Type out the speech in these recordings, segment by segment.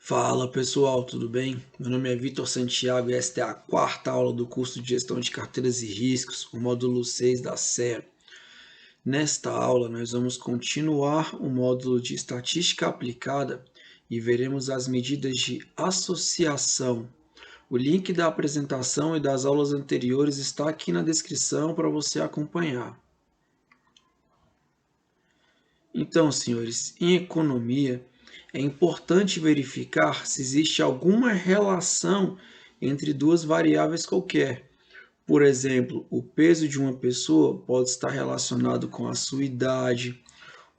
Fala pessoal, tudo bem? Meu nome é Vitor Santiago e esta é a quarta aula do curso de Gestão de Carteiras e Riscos, o módulo 6 da série. Nesta aula, nós vamos continuar o módulo de Estatística Aplicada e veremos as medidas de associação. O link da apresentação e das aulas anteriores está aqui na descrição para você acompanhar. Então, senhores, em economia, é importante verificar se existe alguma relação entre duas variáveis qualquer. Por exemplo, o peso de uma pessoa pode estar relacionado com a sua idade,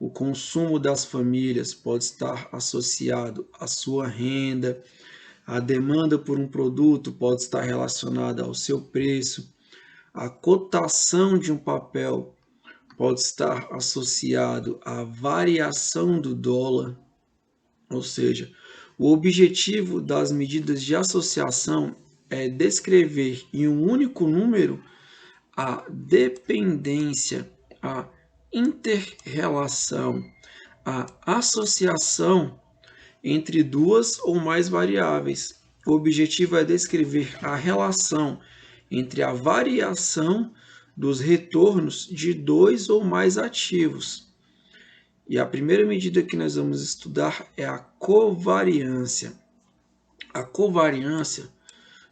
o consumo das famílias pode estar associado à sua renda, a demanda por um produto pode estar relacionada ao seu preço, a cotação de um papel pode estar associado à variação do dólar, ou seja, o objetivo das medidas de associação é descrever em um único número a dependência, a inter-relação, a associação entre duas ou mais variáveis. O objetivo é descrever a relação entre a variação dos retornos de dois ou mais ativos. E a primeira medida que nós vamos estudar é a covariância. A covariância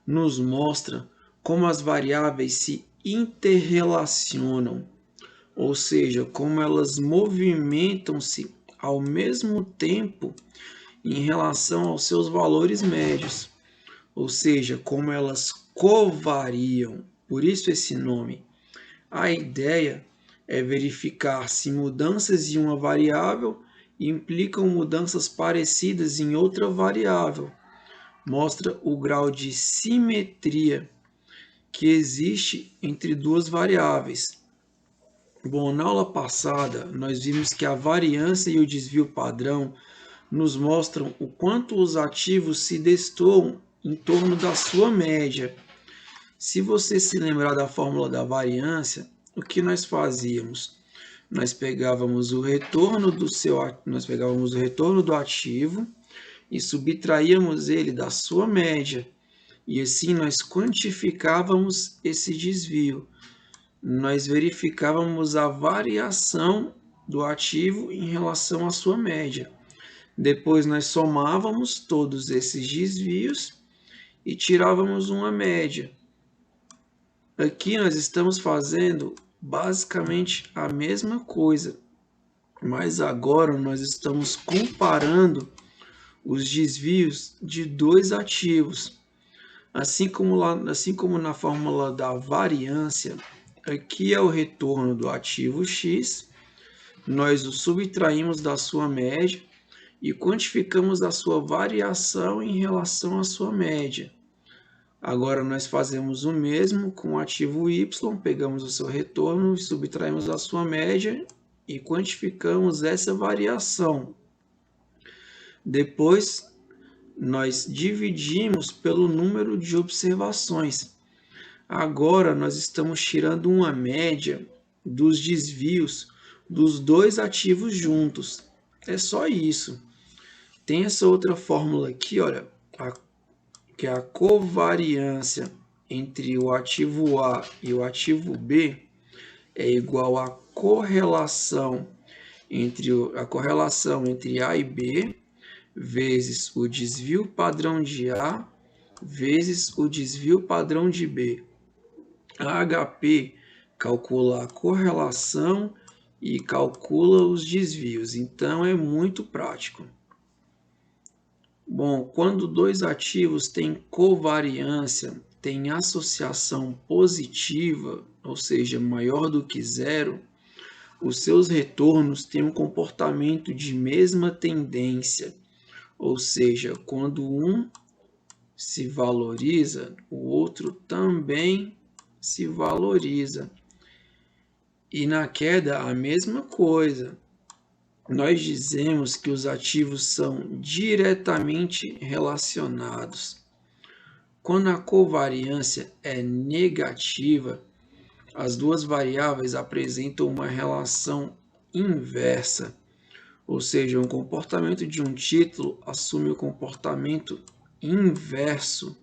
nos mostra como as variáveis se interrelacionam, ou seja, como elas movimentam-se ao mesmo tempo em relação aos seus valores médios, ou seja, como elas covariam, por isso esse nome. A ideia é verificar se mudanças em uma variável implicam mudanças parecidas em outra variável. Mostra o grau de simetria que existe entre duas variáveis. Bom, na aula passada, nós vimos que a variância e o desvio padrão nos mostram o quanto os ativos se destoam em torno da sua média. Se você se lembrar da fórmula da variância, o que nós fazíamos? Nós pegávamos o retorno do ativo e subtraíamos ele da sua média. E assim nós quantificávamos esse desvio. Nós verificávamos a variação do ativo em relação à sua média. Depois nós somávamos todos esses desvios e tirávamos uma média. Aqui nós estamos fazendo basicamente a mesma coisa, mas agora nós estamos comparando os desvios de dois ativos. Assim como na fórmula da variância, aqui é o retorno do ativo X, nós o subtraímos da sua média e quantificamos a sua variação em relação à sua média. Agora nós fazemos o mesmo com o ativo Y, pegamos o seu retorno e subtraímos da sua média e quantificamos essa variação. Depois nós dividimos pelo número de observações. Agora nós estamos tirando uma média dos desvios dos dois ativos juntos. É só isso. Tem essa outra fórmula aqui, olha, que é a covariância entre o ativo A e o ativo B é igual à correlação entre A e B vezes o desvio padrão de A vezes o desvio padrão de B. A HP calcula a correlação e calcula os desvios, então é muito prático. Bom, quando dois ativos têm covariância, têm associação positiva, ou seja, maior do que zero, os seus retornos têm um comportamento de mesma tendência, ou seja, quando um se valoriza, o outro também se valoriza. E na queda, a mesma coisa. Nós dizemos que os ativos são diretamente relacionados. Quando a covariância é negativa, as duas variáveis apresentam uma relação inversa, Ou seja, um comportamento de um título assume o comportamento inverso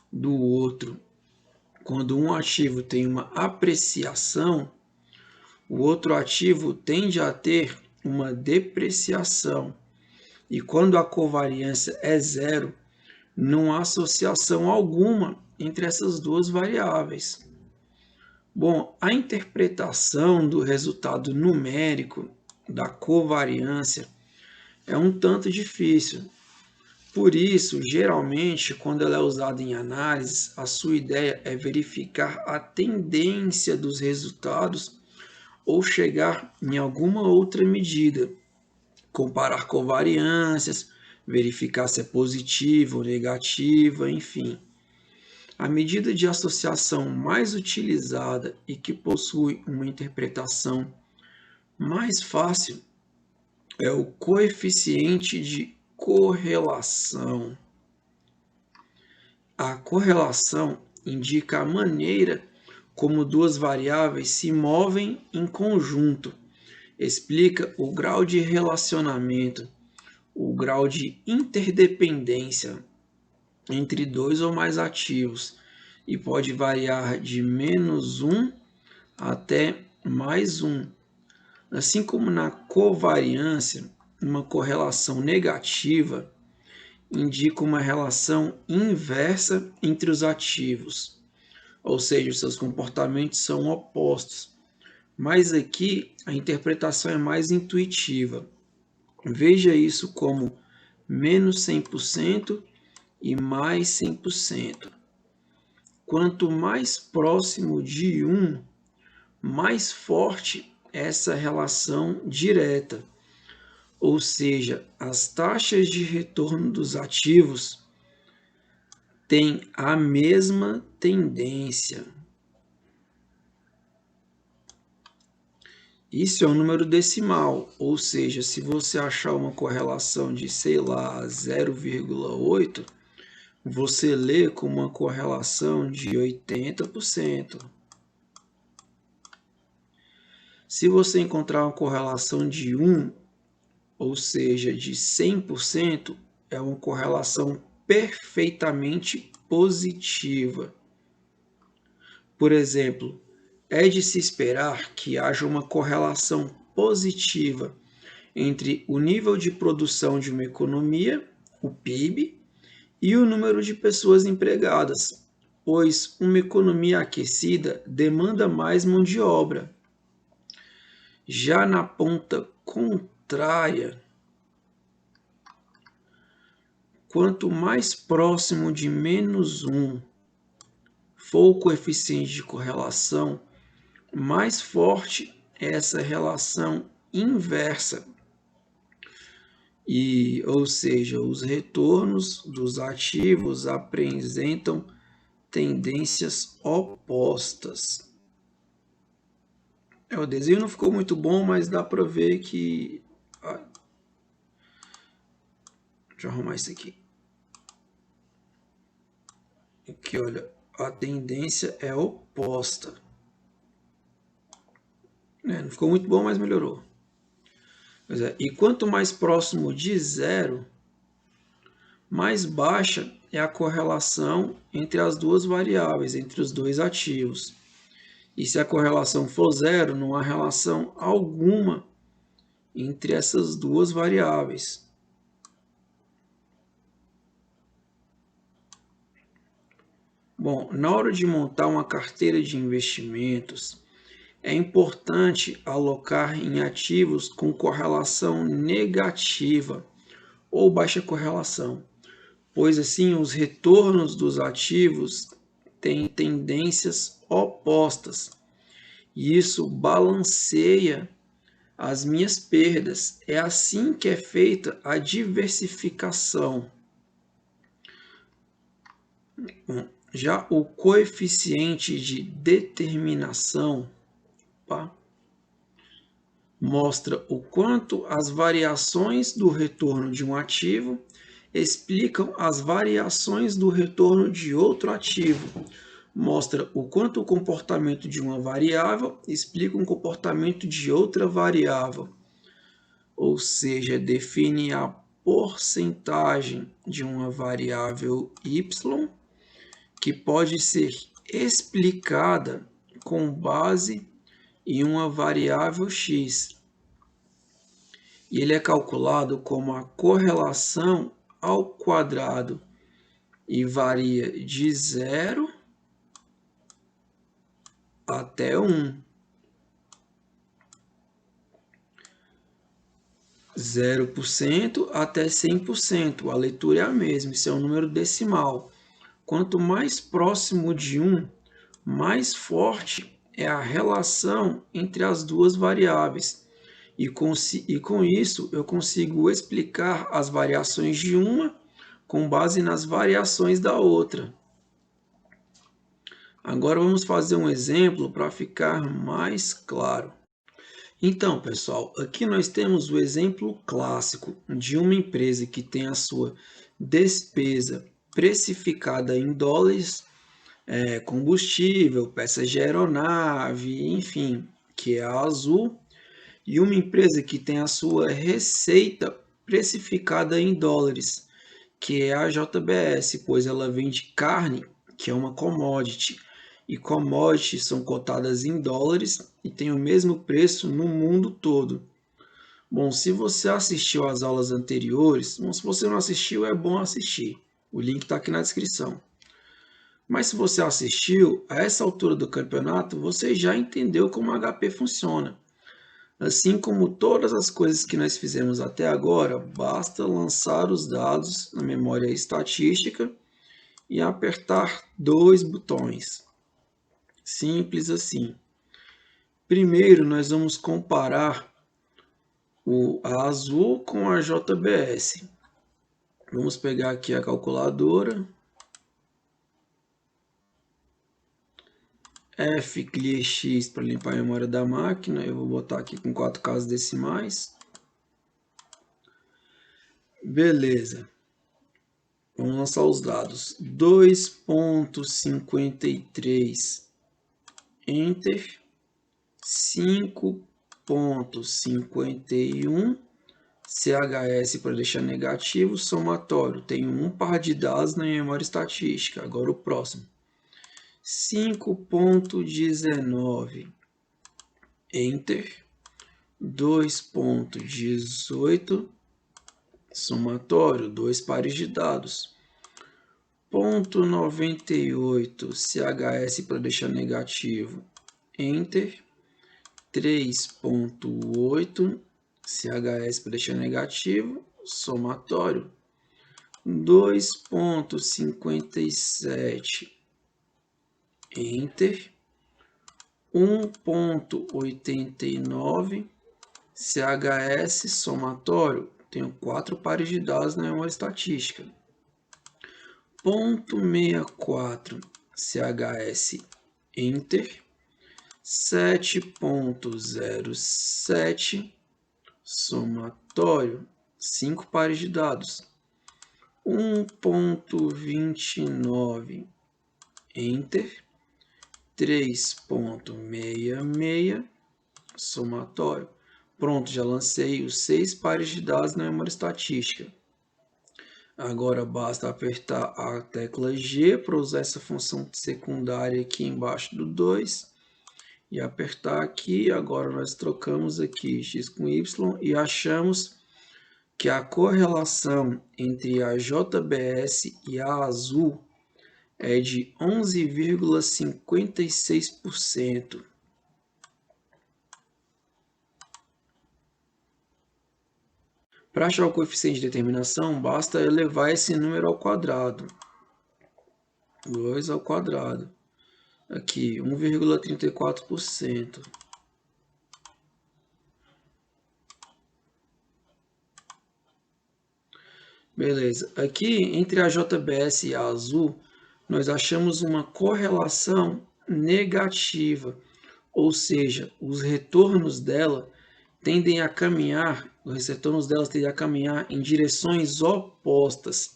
do outro. Quando um ativo tem uma apreciação, o outro ativo tende a ter uma depreciação. E quando a covariância é zero, não há associação alguma entre essas duas variáveis. Bom, a interpretação do resultado numérico da covariância é um tanto difícil. Por isso, geralmente, quando ela é usada em análise, a sua ideia é verificar a tendência dos resultados ou chegar em alguma outra medida, comparar covariâncias, verificar se é positiva ou negativa, enfim. A medida de associação mais utilizada e que possui uma interpretação mais fácil é o coeficiente de correlação. A correlação indica a maneira como duas variáveis se movem em conjunto. Explica o grau de relacionamento, o grau de interdependência entre dois ou mais ativos e pode variar de -1 até +1. Assim como na covariância, uma correlação negativa indica uma relação inversa entre os ativos, ou seja, os seus comportamentos são opostos. Mas aqui a interpretação é mais intuitiva. Veja isso como menos 100% e mais 100%. Quanto mais próximo de 1, mais forte é essa relação direta. Ou seja, as taxas de retorno dos ativos têm a mesma tendência. Isso é um número decimal, ou seja, se você achar uma correlação de, sei lá, 0,8, você lê com uma correlação de 80%. Se você encontrar uma correlação de 1, ou seja, de 100%, é uma correlação perfeitamente positiva. Por exemplo, é de se esperar que haja uma correlação positiva entre o nível de produção de uma economia, o PIB, e o número de pessoas empregadas, pois uma economia aquecida demanda mais mão de obra. Já na ponta contrária, quanto mais próximo de -1 for o coeficiente de correlação, mais forte é essa relação inversa. Ou seja, os retornos dos ativos apresentam tendências opostas. O desenho não ficou muito bom, mas dá para ver que... Deixa eu arrumar isso aqui. Aqui, olha, a tendência é oposta. Não ficou muito bom, mas melhorou. E quanto mais próximo de zero, mais baixa é a correlação entre as duas variáveis, entre os dois ativos. E se a correlação for zero, não há relação alguma entre essas duas variáveis. Bom, na hora de montar uma carteira de investimentos, é importante alocar em ativos com correlação negativa ou baixa correlação, pois assim os retornos dos ativos têm tendências opostas e isso balanceia as minhas perdas. É assim que é feita a diversificação. Já o coeficiente de determinação mostra o quanto as variações do retorno de um ativo explicam as variações do retorno de outro ativo. Mostra o quanto o comportamento de uma variável explica um comportamento de outra variável. ou seja, define a porcentagem de uma variável y, que pode ser explicada com base em uma variável x. E ele é calculado como a correlação ao quadrado e varia de 0 até 1. 0% até 100%. A leitura é a mesma, isso é um número decimal. Quanto mais próximo de 1, mais forte é a relação entre as duas variáveis. E com isso, eu consigo explicar as variações de uma com base nas variações da outra. Agora vamos fazer um exemplo para ficar mais claro. Então, pessoal, aqui nós temos o exemplo clássico de uma empresa que tem a sua despesa precificada em dólares, combustível, peças de aeronave, enfim, que é a Azul, e uma empresa que tem a sua receita precificada em dólares, que é a JBS, pois ela vende carne, que é uma commodity, e commodities são cotadas em dólares e têm o mesmo preço no mundo todo. Bom, se você assistiu às aulas anteriores, se você não assistiu, é bom assistir. O link está aqui na descrição. Mas se você assistiu, a essa altura do campeonato, você já entendeu como a HP funciona. Assim como todas as coisas que nós fizemos até agora, basta lançar os dados na memória estatística e apertar dois botões. Simples assim. Primeiro, nós vamos comparar a Azul com a JBS. Vamos pegar aqui a calculadora. F, clear X para limpar a memória da máquina. Eu vou botar aqui com 4 casas decimais. Beleza. Vamos lançar os dados. 2,53 Enter. 5,51 CHS para deixar negativo. Somatório. Tenho um par de dados na memória estatística. Agora o próximo. 5,19 Enter. 2,18 somatório, 2 pares de dados. 0,98 CHS para deixar negativo, Enter. 3,8 CHS para deixar negativo, somatório. 2,57 Enter. 1,89 CHS, somatório. Tenho 4 pares de dados na memória estatística. 0,64 CHS, Enter. 7,07 somatório, 5 pares de dados. 1,29 Enter. 3,66 somatório. Pronto, já lancei os 6 pares de dados na memória estatística. Agora basta apertar a tecla G para usar essa função secundária aqui embaixo do 2. E apertar aqui. Agora nós trocamos aqui x com y e achamos que a correlação entre a JBS e a Azul é de 11,56%. Para achar o coeficiente de determinação, basta elevar esse número ao quadrado. 2 ao quadrado. Aqui, 1,34%. Beleza. Aqui, entre a JBS e a Azul, nós achamos uma correlação negativa. Ou seja, os retornos dela tendem a caminhar, os retornos delas tendem a caminhar em direções opostas.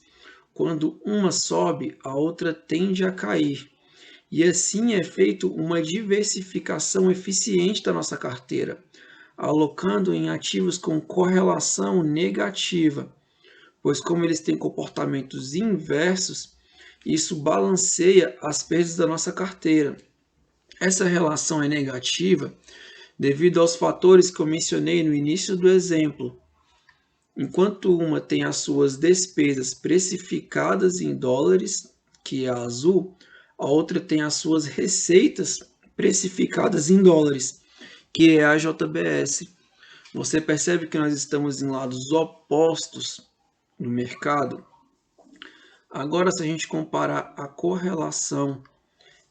Quando uma sobe, a outra tende a cair. E assim é feito uma diversificação eficiente da nossa carteira. alocando em ativos com correlação negativa, pois como eles têm comportamentos inversos, isso balanceia as perdas da nossa carteira. Essa relação é negativa devido aos fatores que eu mencionei no início do exemplo. Enquanto uma tem as suas despesas precificadas em dólares, que é a azul, a outra tem as suas receitas precificadas em dólares, que é a JBS. Você percebe que nós estamos em lados opostos no mercado? Agora, se a gente comparar a correlação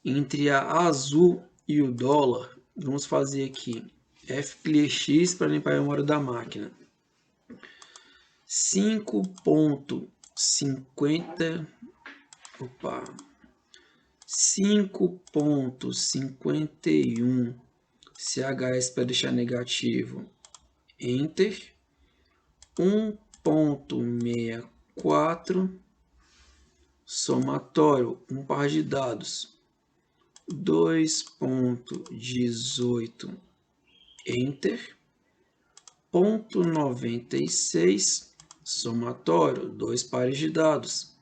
entre a azul e o dólar, vamos fazer aqui F+X para limpar a memória da máquina. 5,51 CHS para deixar negativo, Enter. 1,64 somatório, um par de dados, 2,18 Enter. 0,96 somatório, dois pares de dados,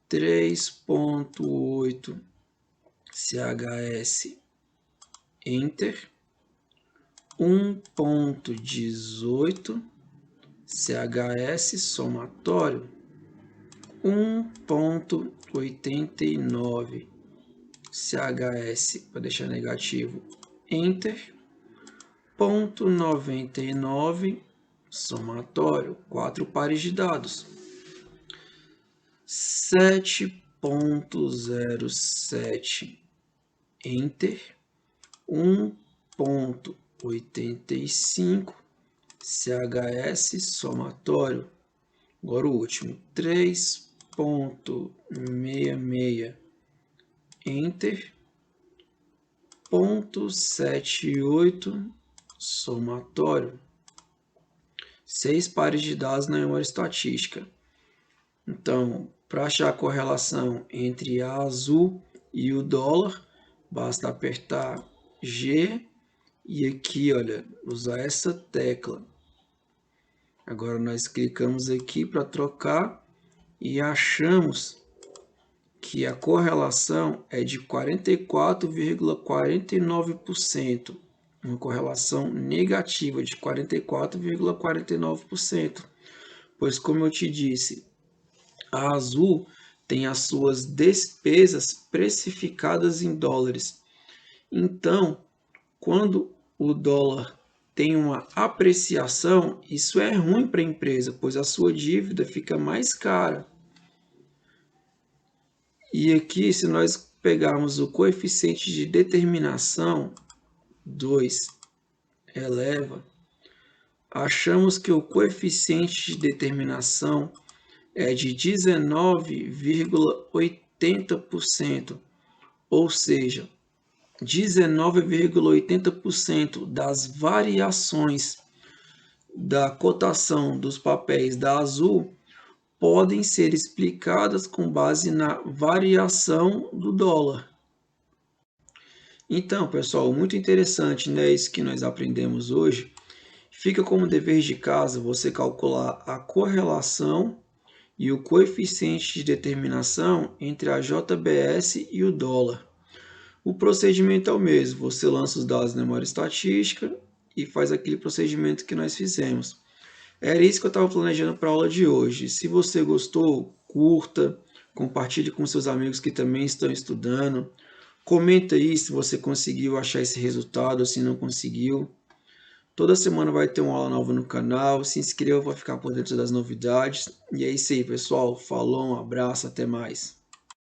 3,8 CHS Enter. 1,18 CHS somatório, 1,89 CHS para deixar negativo, Enter. 0,99 somatório, quatro pares de dados, 7,07 Enter. 1,85 CHS somatório. Agora o último, 3,66 Enter. 0,78 somatório. 6 pares de dados na memória estatística. Então, para achar a correlação entre a azul e o dólar, basta apertar G e aqui, olha, usar essa tecla. Agora nós clicamos aqui para trocar e achamos que a correlação é de 44,49%. Uma correlação negativa de 44,49%. Pois, como eu te disse, a azul tem as suas despesas precificadas em dólares. Então, quando o dólar tem uma apreciação, isso é ruim para a empresa, pois a sua dívida fica mais cara. E aqui, se nós pegarmos o coeficiente de determinação, 2 eleva, achamos que o coeficiente de determinação é de 19,80%, ou seja, 19,80% das variações da cotação dos papéis da Azul podem ser explicadas com base na variação do dólar. Então, pessoal, muito interessante, né, isso que nós aprendemos hoje. Fica como dever de casa você calcular a correlação e o coeficiente de determinação entre a JBS e o dólar. O procedimento é o mesmo, você lança os dados na memória estatística e faz aquele procedimento que nós fizemos. Era isso que eu estava planejando para a aula de hoje. Se você gostou, curta, compartilhe com seus amigos que também estão estudando. Comenta aí se você conseguiu achar esse resultado ou se não conseguiu. Toda semana vai ter uma aula nova no canal. Se inscreva para ficar por dentro das novidades. E é isso aí, pessoal. Falou, um abraço, até mais.